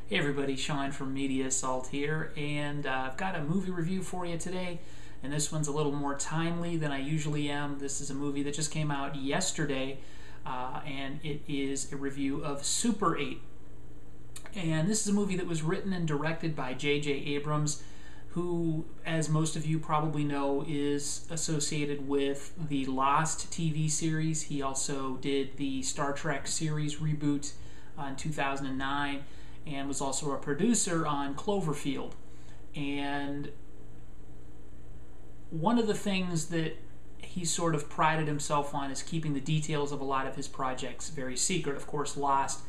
Hey everybody, Sean from Media Assault here, and I've got a movie review for you today, and this one's a little more timely than I usually am. This is a movie that just came out yesterday, and it is a review of Super 8. And this is a movie that was written and directed by J.J. Abrams, who, as most of you probably know, is associated with the Lost TV series. He also did the Star Trek series reboot in 2009, and was also a producer on Cloverfield. And one of the things that he sort of prided himself on is keeping the details of a lot of his projects very secret. Of course, Lost,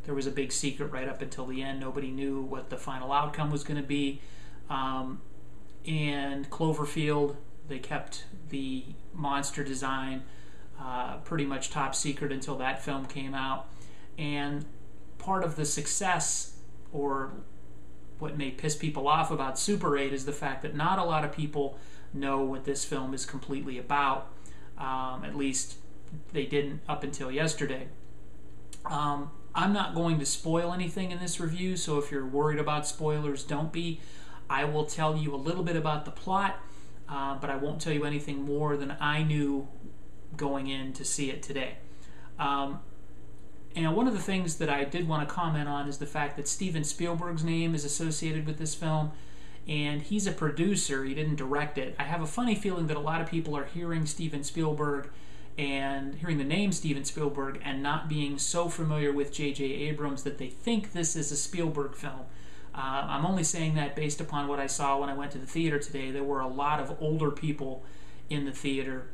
there was a big secret right up until the end. Nobody knew what the final outcome was going to be. And Cloverfield, they kept the monster design pretty much top secret until that film came out. And part of the success, or what may piss people off about Super 8, is the fact that not a lot of people know what this film is completely about. At least they didn't up until yesterday. I'm not going to spoil anything in this review, so if you're worried about spoilers, don't be. I will tell you a little bit about the plot, but I won't tell you anything more than I knew going in to see it today. And one of the things that I did want to comment on is the fact that Steven Spielberg's name is associated with this film, and he's a producer. He didn't direct it. I have a funny feeling that a lot of people are hearing Steven Spielberg and hearing the name Steven Spielberg and not being so familiar with J.J. Abrams that they think this is a Spielberg film. I'm only saying that based upon what I saw when I went to the theater today. There were a lot of older people in the theater.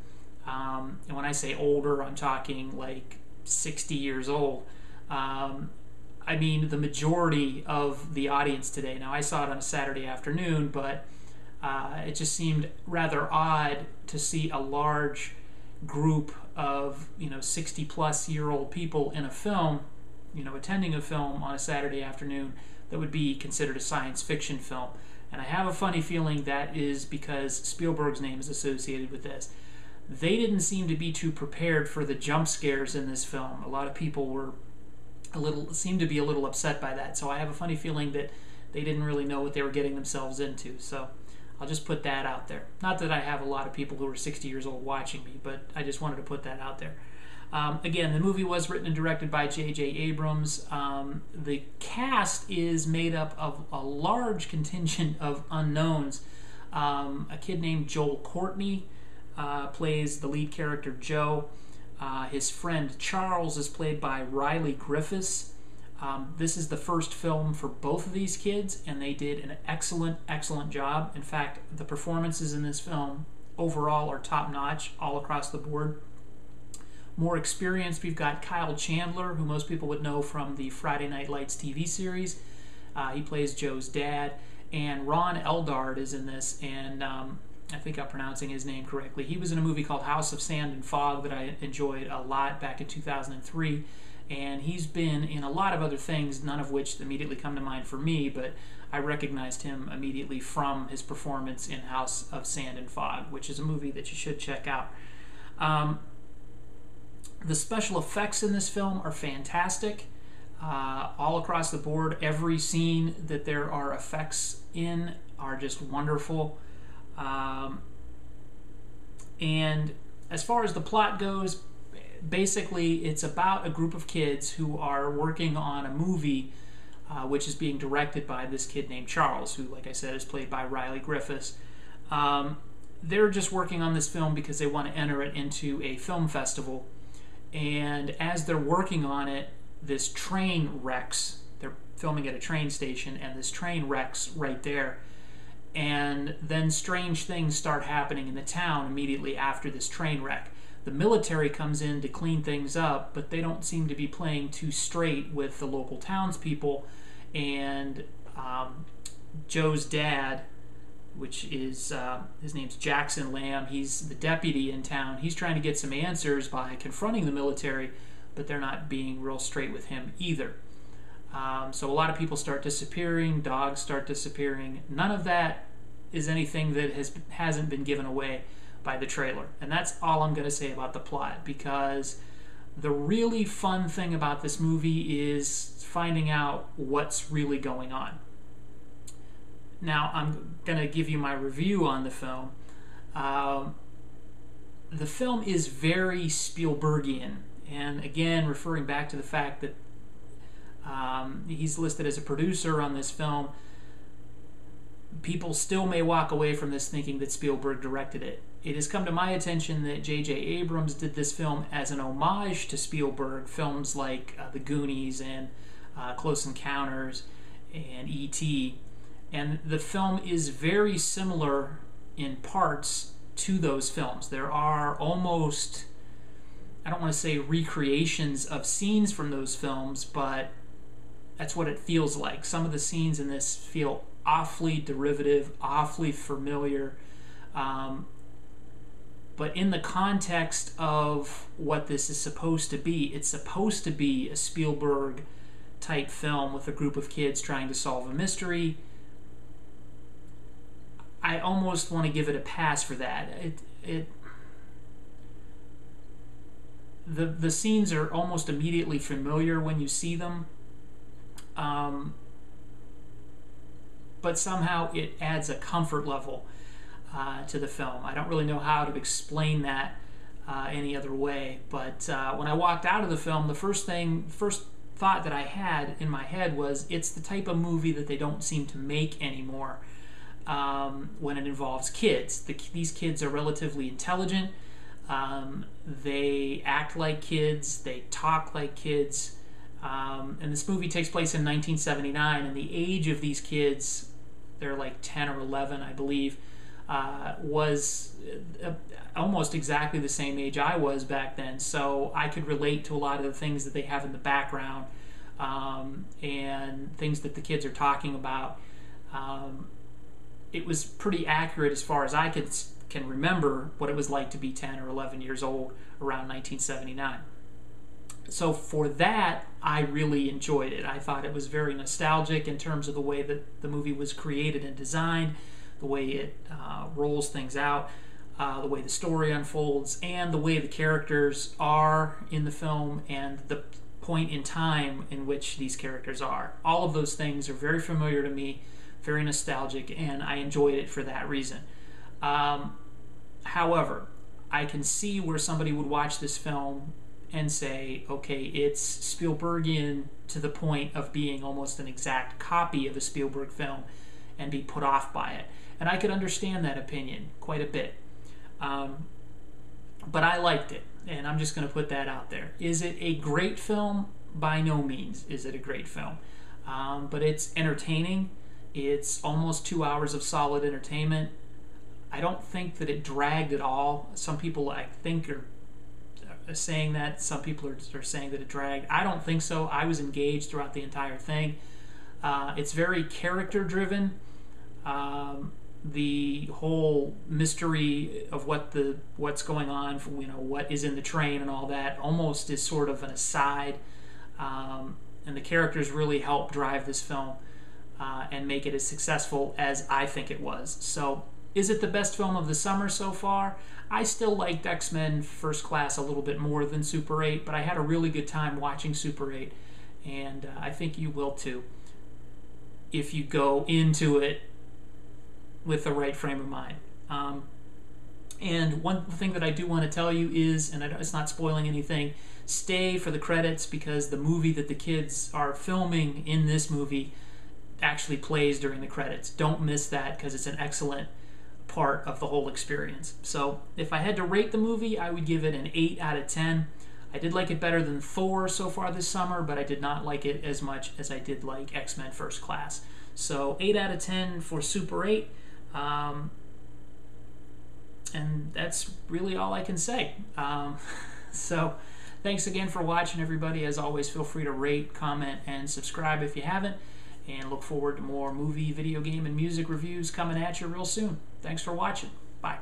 And when I say older, I'm talking like 60 years old. I mean, the majority of the audience today. Now, I saw it on a Saturday afternoon, but it just seemed rather odd to see a large group of 60-plus-year-old people in a film, attending a film on a Saturday afternoon that would be considered a science fiction film. And I have a funny feeling that is because Spielberg's name is associated with this. They didn't seem to be too prepared for the jump scares in this film. A lot of people seemed to be a little upset by that. So I have a funny feeling that they didn't really know what they were getting themselves into. So I'll just put that out there. Not that I have a lot of people who are 60 years old watching me, but I just wanted to put that out there. Again, the movie was written and directed by J.J. Abrams. The cast is made up of a large contingent of unknowns. A kid named Joel Courtney plays the lead character Joe. His friend Charles is played by Riley Griffiths. This is the first film for both of these kids, and they did an excellent job. In fact, the performances in this film overall are top-notch all across the board. More experienced, we've got Kyle Chandler, who most people would know from the Friday Night Lights TV series. He plays Joe's dad. And Ron Eldard is in this, and I think I'm pronouncing his name correctly. He was in a movie called House of Sand and Fog that I enjoyed a lot back in 2003, and he's been in a lot of other things, none of which immediately come to mind for me, but I recognized him immediately from his performance in House of Sand and Fog, which is a movie that you should check out. The special effects in this film are fantastic. All across the board, every scene that there are effects in are just wonderful. And as far as the plot goes, basically it's about a group of kids who are working on a movie which is being directed by this kid named Charles, who, like I said, is played by Riley Griffiths. They're just working on this film because they want to enter it into a film festival. And as they're working on it, this train wrecks. They're filming at a train station, and this train wrecks right there. And then strange things start happening in the town immediately after this train wreck. The military comes in to clean things up, but they don't seem to be playing too straight with the local townspeople. And Joe's dad, which is, his name's Jackson Lamb, he's the deputy in town. He's trying to get some answers by confronting the military, but they're not being real straight with him either. So a lot of people start disappearing, dogs start disappearing. None of that is anything that hasn't been given away by the trailer. And that's all I'm going to say about the plot, because The really fun thing about this movie is finding out what's really going on. Now, I'm going to give you my review on the film. The film is very Spielbergian, and again, referring back to the fact that he's listed as a producer on this film, people still may walk away from this thinking that Spielberg directed it. It has come to my attention that J.J. Abrams did this film as an homage to Spielberg, films like The Goonies and Close Encounters and E.T., and the film is very similar in parts to those films. There are almost, I don't want to say recreations of scenes from those films, but that's what it feels like. Some of the scenes in this feel awfully derivative, awfully familiar, but in the context of what this is supposed to be, it's supposed to be a Spielberg type film with a group of kids trying to solve a mystery. I almost want to give it a pass for that. The scenes are almost immediately familiar when you see them, but somehow it adds a comfort level to the film. I don't really know how to explain that any other way, but when I walked out of the film, the first thought that I had in my head was, it's the type of movie that they don't seem to make anymore when it involves kids. These kids are relatively intelligent. They act like kids. They talk like kids. And this movie takes place in 1979, and the age of these kids, they're like 10 or 11, I believe, was almost exactly the same age I was back then. So I could relate to a lot of the things that they have in the background and things that the kids are talking about. It was pretty accurate as far as I can remember what it was like to be 10 or 11 years old around 1979. So for that, I really enjoyed it. I thought it was very nostalgic in terms of the way that the movie was created and designed, the way it rolls things out, the way the story unfolds, and the way the characters are in the film, and the point in time in which these characters are. All of those things are very familiar to me, very nostalgic, and I enjoyed it for that reason. However, I can see where somebody would watch this film and say, okay, it's Spielbergian to the point of being almost an exact copy of a Spielberg film, and be put off by it. And I could understand that opinion quite a bit. But I liked it, and I'm just going to put that out there. Is it a great film? By no means is it a great film. But it's entertaining. It's almost 2 hours of solid entertainment. I don't think that it dragged at all. Some people, I think, are saying that. Some people are saying that it dragged. I don't think so. I was engaged throughout the entire thing. It's very character-driven. The whole mystery of what's going on, what is in the train and all that, almost is sort of an aside. And the characters really help drive this film and make it as successful as I think it was. So, is it the best film of the summer so far? I still liked X-Men First Class a little bit more than Super 8, but I had a really good time watching Super 8, and I think you will too, if you go into it with the right frame of mind. And one thing that I do want to tell you is, and it's not spoiling anything, stay for the credits, because the movie that the kids are filming in this movie actually plays during the credits. Don't miss that, because it's an excellent part of the whole experience. So if I had to rate the movie, I would give it an 8 out of 10. I did like it better than Thor so far this summer, but I did not like it as much as I did like X-Men First Class. So 8 out of 10 for Super 8. And that's really all I can say. So thanks again for watching, everybody. As always, feel free to rate, comment, and subscribe if you haven't. And look forward to more movie, video game, and music reviews coming at you real soon. Thanks for watching. Bye.